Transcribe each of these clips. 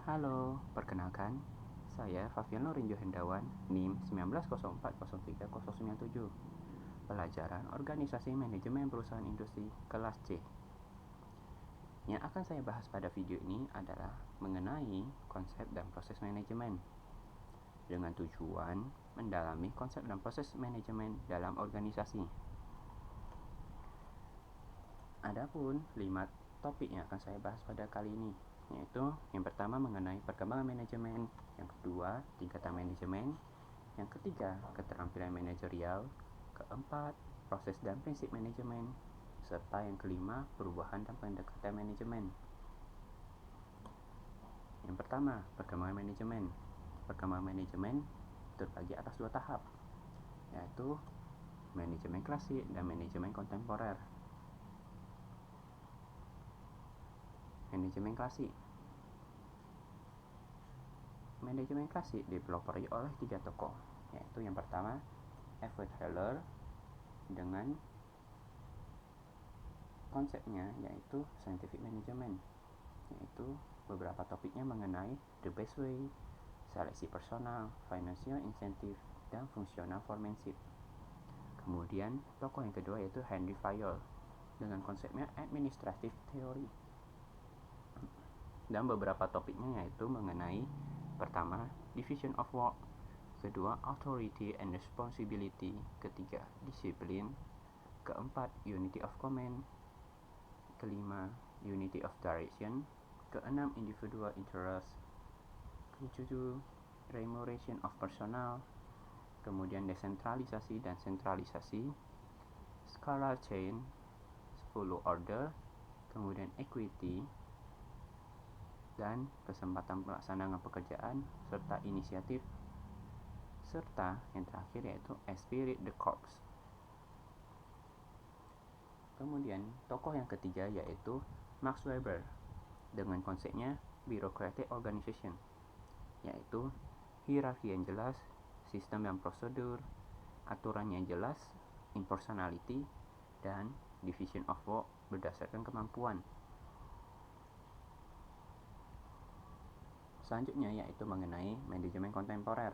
Halo, perkenalkan, saya Faviano Rinjo Hendawan, NIM 19040397, pelajaran Organisasi Manajemen Perusahaan Industri kelas C. Yang akan saya bahas pada video ini adalah mengenai konsep dan proses manajemen, dengan tujuan mendalami konsep dan proses manajemen dalam organisasi. Adapun 5 topik yang akan saya bahas pada kali ini, yaitu yang pertama mengenai perkembangan manajemen, yang kedua tingkatan manajemen, yang ketiga keterampilan manajerial, keempat proses dan prinsip manajemen, serta yang kelima perubahan dan pendekatan manajemen. Yang pertama, perkembangan manajemen. Perkembangan manajemen terbagi atas 2 tahap, yaitu manajemen klasik dan manajemen kontemporer. Manajemen klasik. Manajemen klasik dipelopori oleh 3 tokoh, yaitu yang pertama Everett Heller dengan konsepnya yaitu scientific management, yaitu beberapa topiknya mengenai the best way, seleksi personal, financial incentive, dan functional foremanship. Kemudian tokoh yang kedua yaitu Henry Fayol dengan konsepnya administrative theory, dan beberapa topiknya yaitu mengenai pertama division of work, kedua authority and responsibility, ketiga disiplin, keempat unity of command, kelima unity of direction, keenam individual interest, ketujuh remuneration of personnel, kemudian desentralisasi dan sentralisasi, spiral chain, 10 order, kemudian equity, dan kesempatan pelaksanaan pekerjaan serta inisiatif, serta yang terakhir yaitu Esprit de Corps. Kemudian tokoh yang ketiga yaitu Max Weber dengan konsepnya bureaucratic organization, yaitu hierarki yang jelas, sistem dan prosedur, aturan yang jelas, impersonality, dan division of work berdasarkan kemampuan. Selanjutnya yaitu mengenai manajemen kontemporer.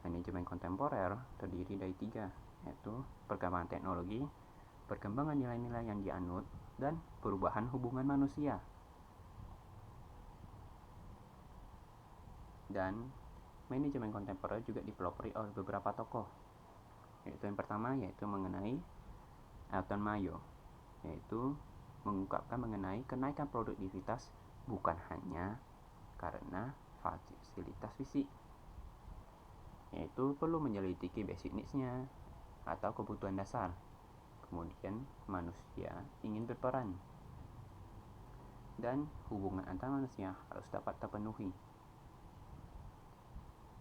Manajemen kontemporer terdiri dari 3, yaitu perkembangan teknologi, perkembangan nilai-nilai yang dianut, dan perubahan hubungan manusia. Dan manajemen kontemporer juga dipelopori oleh beberapa tokoh, yaitu yang pertama yaitu mengenai Elton Mayo, yaitu mengungkapkan mengenai kenaikan produktivitas bukan hanya karena fasilitas fisik, yaitu perlu menyelidiki basic needs-nya atau kebutuhan dasar. Kemudian manusia ingin berperan, dan hubungan antar manusia harus dapat terpenuhi.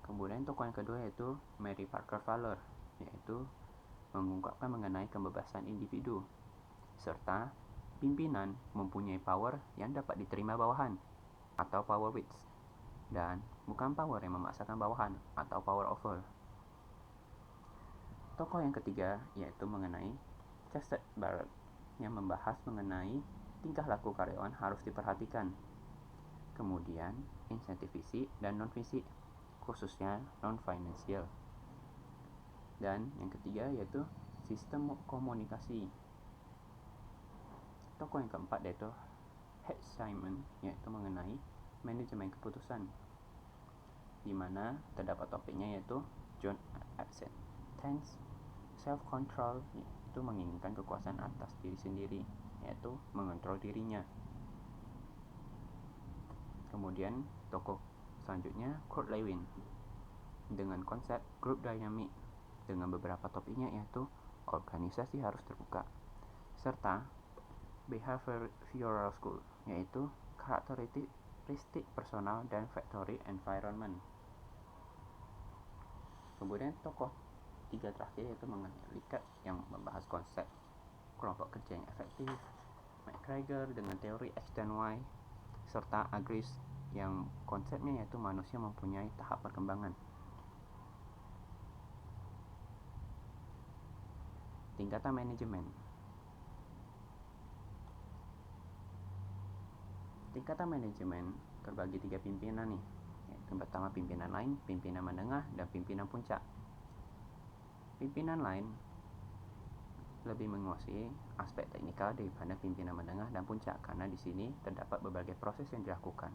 Kemudian tokoh yang kedua yaitu Mary Parker Fowler, yaitu mengungkapkan mengenai kebebasan individu, serta pimpinan mempunyai power yang dapat diterima bawahan atau power wits, dan bukan power yang memaksakan bawahan atau power over. Tokoh yang ketiga yaitu mengenai Chester Barrett yang membahas mengenai tingkah laku karyawan harus diperhatikan. Kemudian insentif fisik dan non fisik, khususnya non financial. Dan yang ketiga yaitu sistem komunikasi. Tokoh yang keempat yaitu H. Simon, yaitu mengenai manajemen keputusan, di mana terdapat topiknya yaitu John Absent Tense Self Control, yaitu menginginkan kekuasaan atas diri sendiri, yaitu mengontrol dirinya. Kemudian tokoh selanjutnya Kurt Lewin dengan konsep group dynamic, dengan beberapa topiknya yaitu organisasi harus terbuka, serta behavioral school, yaitu karakteristik personal dan factory environment. Kemudian tokoh 3 terakhir yaitu mengenai Likert yang membahas konsep kelompok kerja yang efektif, McGregor dengan teori X dan Y, serta Agris yang konsepnya yaitu manusia mempunyai tahap perkembangan. Tingkatan manajemen. Tingkatan manajemen terbagi 3 pimpinan nih. Yang pertama pimpinan lain, pimpinan menengah, dan pimpinan puncak. Pimpinan lain lebih menguasai aspek teknikal daripada pimpinan menengah dan puncak karena di sini terdapat berbagai proses yang dilakukan.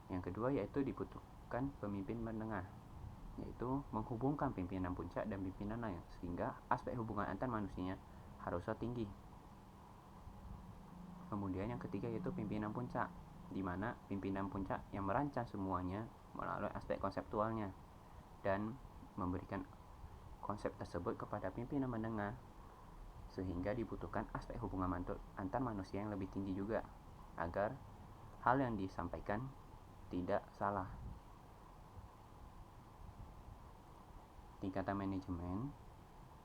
Yang kedua yaitu dibutuhkan pemimpin menengah, yaitu menghubungkan pimpinan puncak dan pimpinan lain sehingga aspek hubungan antar manusianya harusnya tinggi. Kemudian yang ketiga yaitu pimpinan puncak, di mana pimpinan puncak yang merancang semuanya melalui aspek konseptualnya dan memberikan konsep tersebut kepada pimpinan menengah sehingga dibutuhkan aspek hubungan antar manusia yang lebih tinggi juga agar hal yang disampaikan tidak salah. Tingkatan manajemen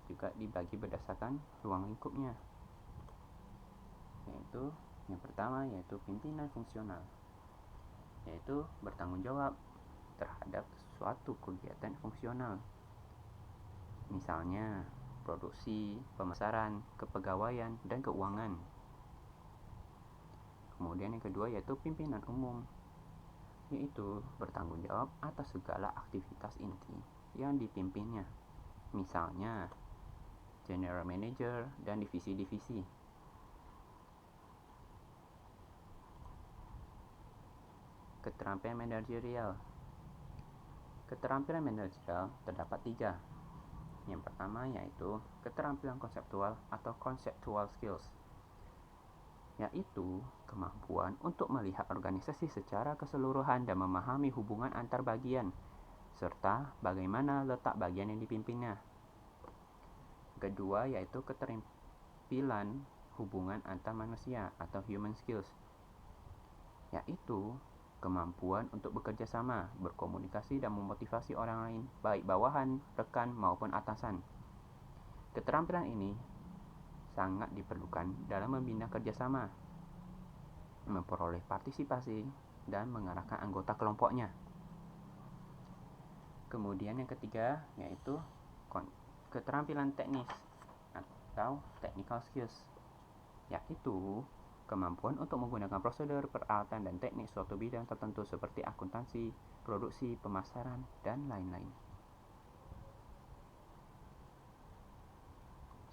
juga dibagi berdasarkan ruang lingkupnya, yaitu yang pertama yaitu pimpinan fungsional, yaitu bertanggung jawab terhadap suatu kegiatan fungsional, misalnya produksi, pemasaran, kepegawaian, dan keuangan. Kemudian yang kedua yaitu pimpinan umum, yaitu bertanggung jawab atas segala aktivitas inti yang dipimpinnya, misalnya general manager dan divisi-divisi. Keterampilan manajerial. Keterampilan manajerial terdapat 3. Yang pertama yaitu keterampilan konseptual atau conceptual skills, yaitu kemampuan untuk melihat organisasi secara keseluruhan dan memahami hubungan antar bagian serta bagaimana letak bagian yang dipimpinnya. Kedua yaitu keterampilan hubungan antar manusia atau human skills, yaitu kemampuan untuk bekerja sama, berkomunikasi dan memotivasi orang lain, baik bawahan, rekan maupun atasan. Keterampilan ini sangat diperlukan dalam membina kerjasama, memperoleh partisipasi, dan mengarahkan anggota kelompoknya. Kemudian yang ketiga yaitu keterampilan teknis atau technical skills, yaitu kemampuan untuk menggunakan prosedur, peralatan, dan teknik suatu bidang tertentu seperti akuntansi, produksi, pemasaran, dan lain-lain.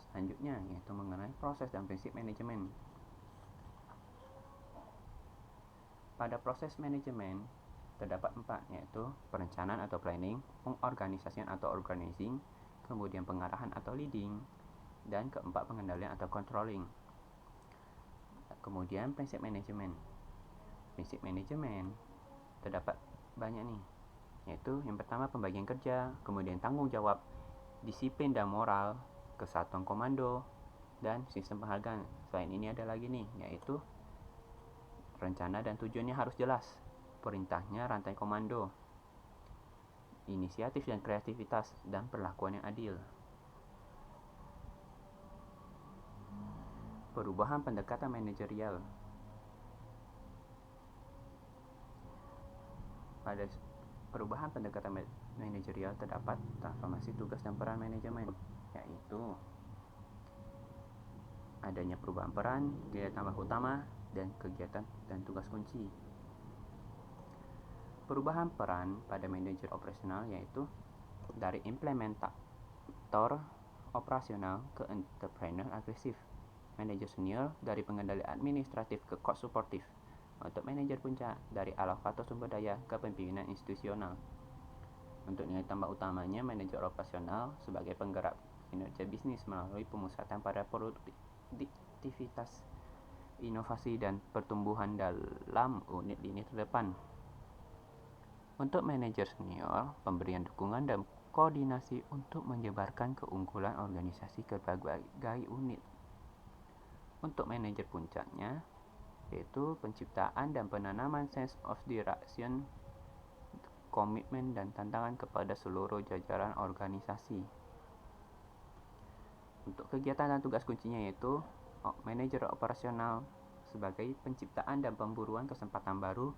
Selanjutnya yaitu mengenai proses dan prinsip manajemen. Pada proses manajemen terdapat 4, yaitu perencanaan atau planning, pengorganisasian atau organizing, kemudian pengarahan atau leading, dan keempat pengendalian atau controlling. Kemudian prinsip manajemen. Prinsip manajemen terdapat banyak nih, yaitu yang pertama pembagian kerja, kemudian tanggung jawab, disiplin dan moral, kesatuan komando, dan sistem penghargaan. Selain ini ada lagi nih, yaitu rencana dan tujuannya harus jelas, perintahnya rantai komando, inisiatif dan kreativitas, dan perlakuan yang adil. Perubahan pendekatan manajerial. Pada perubahan pendekatan manajerial terdapat transformasi tugas dan peran manajemen, yaitu adanya perubahan peran, nilai tambah utama, dan kegiatan dan tugas kunci. Perubahan peran pada manajer operasional yaitu dari implementator operasional ke entrepreneur agresif. Manajer senior dari pengendali administratif ke cost suportif. Untuk manajer puncak dari alokator sumber daya ke pemimpinan institusional. Untuk nilai tambah utamanya manajer operasional sebagai penggerak kinerja bisnis melalui pemusatan pada produktivitas, inovasi dan pertumbuhan dalam unit lini terdepan. Untuk manajer senior, pemberian dukungan dan koordinasi untuk menyebarkan keunggulan organisasi ke berbagai unit. Untuk manajer puncaknya, yaitu penciptaan dan penanaman sense of direction, komitmen dan tantangan kepada seluruh jajaran organisasi. Untuk kegiatan dan tugas kuncinya yaitu manajer operasional sebagai penciptaan dan pemburuan kesempatan baru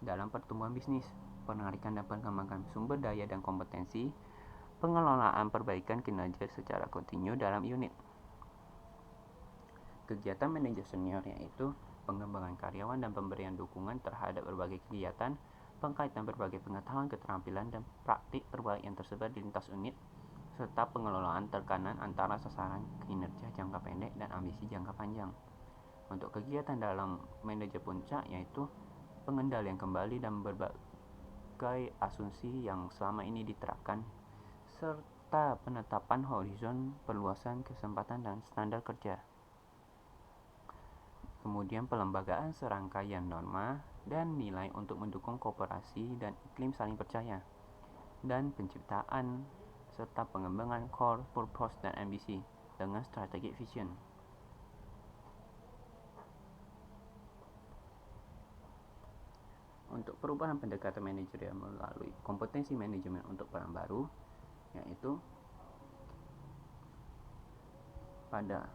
dalam pertumbuhan bisnis, penarikan dan pengembangan sumber daya dan kompetensi, pengelolaan perbaikan kinerja secara kontinu dalam unit. Kegiatan manajer senior yaitu pengembangan karyawan dan pemberian dukungan terhadap berbagai kegiatan, pengkaitan berbagai pengetahuan, keterampilan, dan praktik terbaik yang tersebar di lintas unit, serta pengelolaan tekanan antara sasaran kinerja jangka pendek dan ambisi jangka panjang. Untuk kegiatan dalam manajer puncak yaitu pengendalian kembali dan berbagai asumsi yang selama ini diterapkan, serta penetapan horizon perluasan kesempatan dan standar kerja. Kemudian pelembagaan serangkaian norma dan nilai untuk mendukung kooperasi dan iklim saling percaya, dan penciptaan serta pengembangan core, purpose, dan ambisi dengan strategic vision. Untuk perubahan pendekatan manajerial melalui kompetensi manajemen untuk peran baru, yaitu pada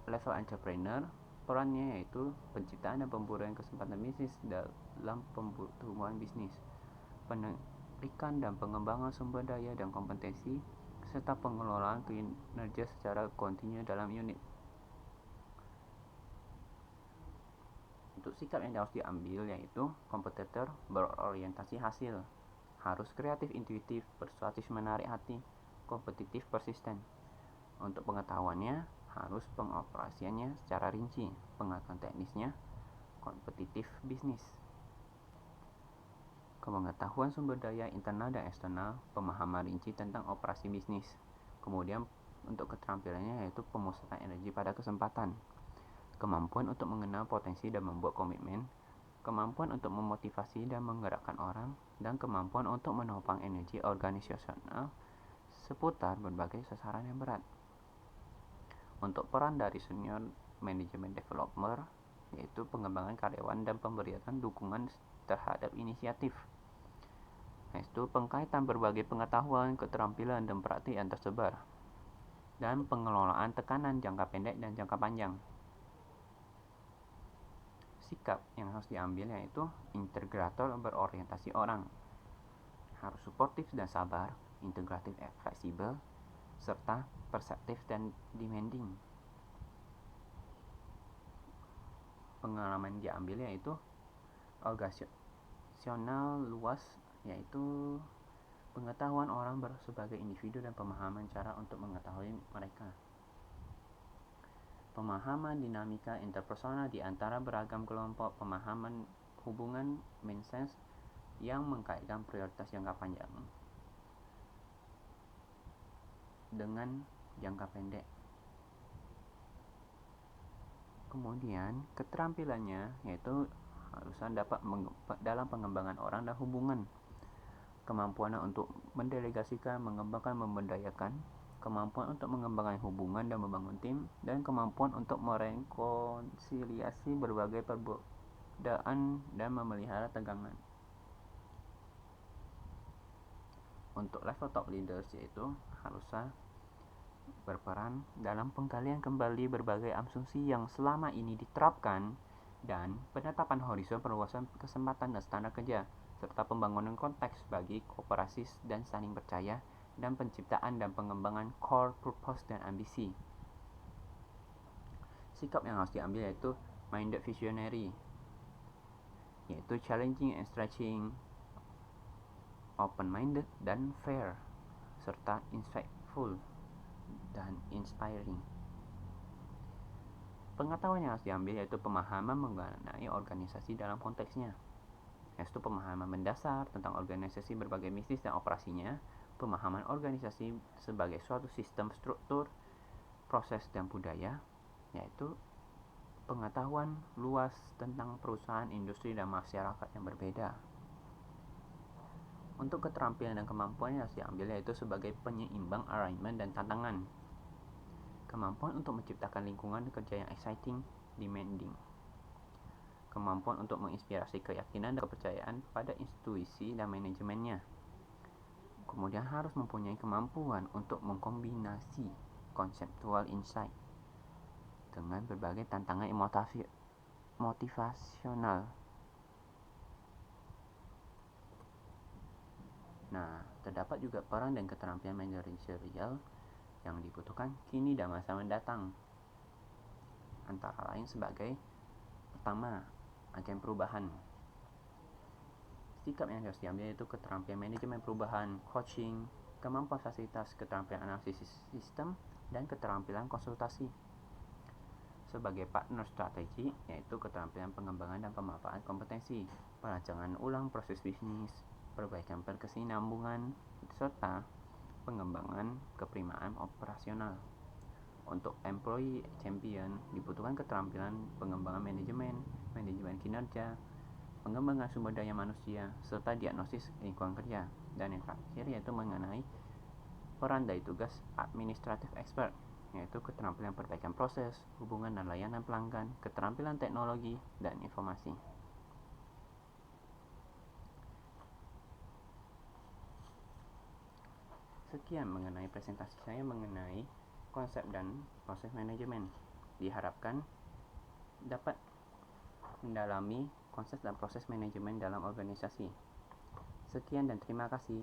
level entrepreneur, perannya yaitu penciptaan dan pemberian kesempatan bisnis dalam pertumbuhan bisnis, penarikan dan pengembangan sumber daya dan kompetensi, serta pengelolaan kinerja secara kontinu dalam unit. Untuk sikap yang harus diambil yaitu kompetitor berorientasi hasil, harus kreatif, intuitif, persuasif, menarik hati, kompetitif, persisten. Untuk pengetahuannya harus pengoperasiannya secara rinci, pengetahuan teknisnya kompetitif bisnis, pengetahuan sumber daya internal dan eksternal, pemahaman rinci tentang operasi bisnis. Kemudian untuk keterampilannya yaitu pemusatan energi pada kesempatan, kemampuan untuk mengenal potensi dan membuat komitmen, kemampuan untuk memotivasi dan menggerakkan orang, dan kemampuan untuk menopang energi organisasional seputar berbagai sasaran yang berat. Untuk peran dari senior management developer yaitu pengembangan karyawan dan pemberian dukungan terhadap inisiatif, yaitu pengkaitan berbagai pengetahuan, keterampilan, dan praktik yang tersebar, dan pengelolaan tekanan jangka pendek dan jangka panjang. Sikap yang harus diambil yaitu integrator berorientasi orang, harus suportif dan sabar, integratif fleksibel, serta perseptif dan demanding. Pengalaman diambil yaitu organisasional luas, yaitu pengetahuan orang sebagai individu dan pemahaman cara untuk mengetahui mereka. Pemahaman dinamika interpersonal di antara beragam kelompok, pemahaman hubungan mindset yang mengkaitkan prioritas jangka panjang dengan jangka pendek. Kemudian keterampilannya yaitu harusan dapat dalam pengembangan orang dan hubungan, kemampuan untuk mendelegasikan, mengembangkan, memberdayakan, kemampuan untuk mengembangkan hubungan dan membangun tim, dan kemampuan untuk merekonsiliasi berbagai perbedaan dan memelihara tegangan. Untuk level top leaders yaitu harusnya berperan dalam penggalian kembali berbagai asumsi yang selama ini diterapkan dan penetapan horizon perluasan kesempatan dan standar kerja, serta pembangunan konteks bagi kooperasi dan saling percaya, dan penciptaan dan pengembangan core, purpose, dan ambisi. Sikap yang harus diambil yaitu minded visionary, yaitu challenging and stretching, open-minded dan fair, serta insightful dan inspiring. Pengetahuan yang harus diambil yaitu pemahaman mengenai organisasi dalam konteksnya, yaitu pemahaman mendasar tentang organisasi berbagai bisnis dan operasinya, pemahaman organisasi sebagai suatu sistem struktur, proses, dan budaya, yaitu pengetahuan luas tentang perusahaan, industri, dan masyarakat yang berbeda. Untuk keterampilan dan kemampuan yang harus diambil yaitu sebagai penyeimbang alignment dan tantangan, kemampuan untuk menciptakan lingkungan kerja yang exciting, demanding, kemampuan untuk menginspirasi keyakinan dan kepercayaan pada institusi dan manajemennya. Kemudian harus mempunyai kemampuan untuk mengkombinasi conceptual insight dengan berbagai tantangan motivasional. Nah, terdapat juga peran dan keterampilan manajerial yang dibutuhkan kini dan masa mendatang, antara lain sebagai pertama, agen perubahan. Sikap yang harus diambil yaitu keterampilan manajemen perubahan, coaching, kemampuan fasilitas, keterampilan analisis sistem, dan keterampilan konsultasi. Sebagai partner strategi, yaitu keterampilan pengembangan dan pemanfaatan kompetensi, perancangan ulang proses bisnis, perbaikan berkesinambungan, serta pengembangan keprimaan operasional. Untuk employee champion, dibutuhkan keterampilan pengembangan manajemen, manajemen kinerja, pengembangan sumber daya manusia, serta diagnosis lingkungan kerja. Dan yang terakhir yaitu mengenai peran dari tugas administratif expert, yaitu keterampilan perbaikan proses, hubungan dan layanan pelanggan, keterampilan teknologi, dan informasi. Sekian mengenai presentasi saya mengenai konsep dan proses manajemen. Diharapkan dapat mendalami konsep dan proses manajemen dalam organisasi. Sekian dan terima kasih.